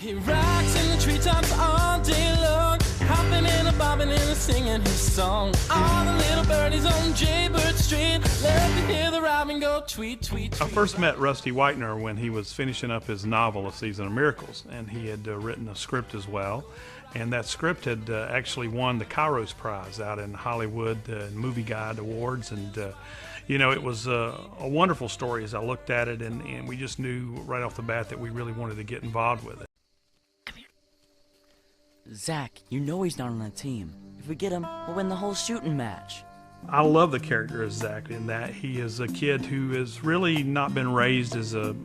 He rocks in the treetops all day long, hopping and a bobbing and a singing his song. All the little birdies on Jaybird Street love to hear the robin go tweet, tweet, tweet. I first met Rusty Whitener when he was finishing up his novel, A Season of Miracles, and he had written a script as well. And that script had actually won the Kairos Prize out in Hollywood Movie Guide Awards. And, you know, it was a wonderful story as I looked at it, and we just knew right off the bat that we really wanted to get involved with it. Zach, you know he's not on the team. If we get him, we'll win the whole shooting match. I love the character of Zach in that he is a kid who has really not been raised in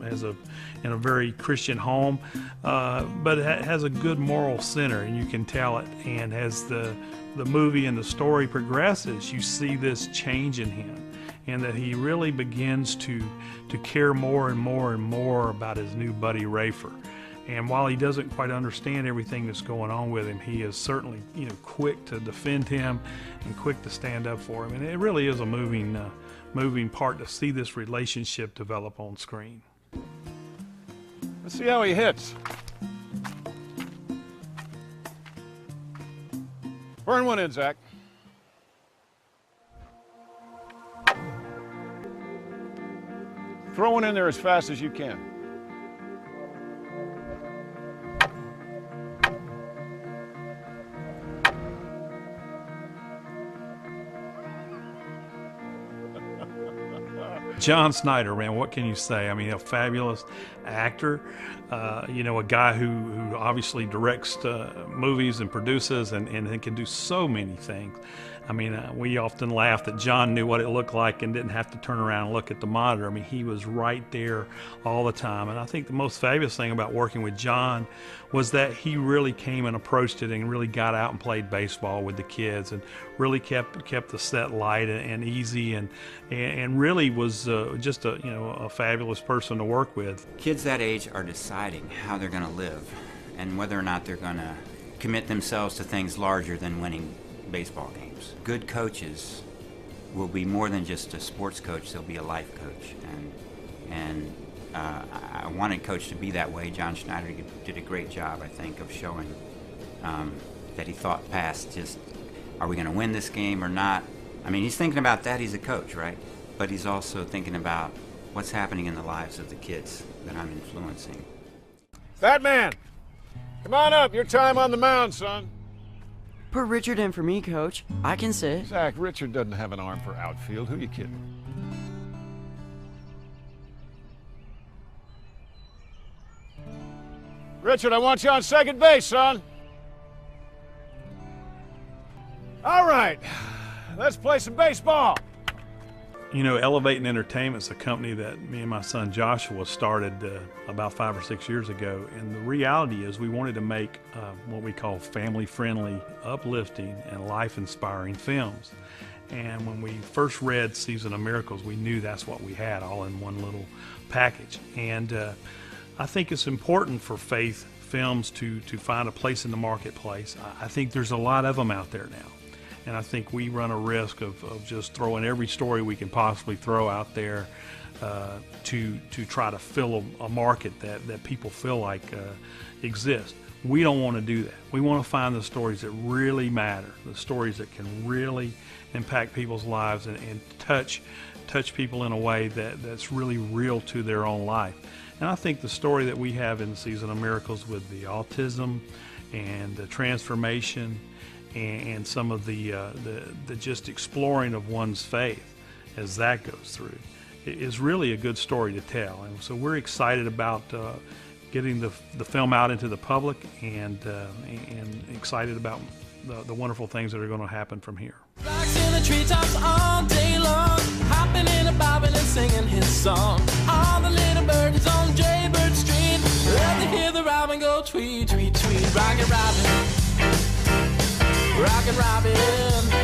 a very Christian home, but has a good moral center, and you can tell it. And as the movie and the story progresses, you see this change in him, and that he really begins to care more and more and more about his new buddy Rafer. And while he doesn't quite understand everything that's going on with him, he is certainly, you know, quick to defend him and quick to stand up for him. And it really is a moving part to see this relationship develop on screen. Let's see how he hits. Burn one in, Zach. Throw one in there as fast as you can. John Snyder, man, what can you say? I mean, a fabulous actor, you know, a guy who obviously directs movies and produces and can do so many things. I mean, we often laugh that John knew what it looked like and didn't have to turn around and look at the monitor. I mean, he was right there all the time. And I think the most fabulous thing about working with John was that he really came and approached it and really got out and played baseball with the kids and really kept the set light and easy and really was just a fabulous person to work with. Kids that age are deciding how they're going to live and whether or not they're going to commit themselves to things larger than winning baseball games. Good coaches will be more than just a sports coach, they'll be a life coach. And I wanted Coach to be that way. John Schneider did a great job, I think, of showing that he thought past just, are we going to win this game or not? I mean, he's thinking about that, he's a coach, right? But he's also thinking about what's happening in the lives of the kids that I'm influencing. Batman, come on up, your time on the mound, son. Put Richard in for me, Coach. I can sit. Zach, Richard doesn't have an arm for outfield. Who you kidding? Richard, I want you on second base, son. All right, let's play some baseball. You know, Elevating Entertainment is a company that me and my son Joshua started about 5 or 6 years ago. And the reality is we wanted to make what we call family-friendly, uplifting, and life-inspiring films. And when we first read Season of Miracles, we knew that's what we had all in one little package. And I think it's important for faith films to find a place in the marketplace. I think there's a lot of them out there now. And I think we run a risk of just throwing every story we can possibly throw out there to try to fill a market that people feel like exists. We don't want to do that. We want to find the stories that really matter, the stories that can really impact people's lives and touch people in a way that's really real to their own life. And I think the story that we have in the Season of Miracles with the autism and the transformation and some of the just exploring of one's faith as that goes through is really a good story to tell. And so we're excited about getting the film out into the public and excited about the wonderful things that are going to happen from here. Rocks in the treetops all day long, hopping and a bobbing and singing his song. All the little birdies on Jaybird Street love to hear the robin go tweet, tweet, tweet. Rockin' Robin, Rockin' Robin.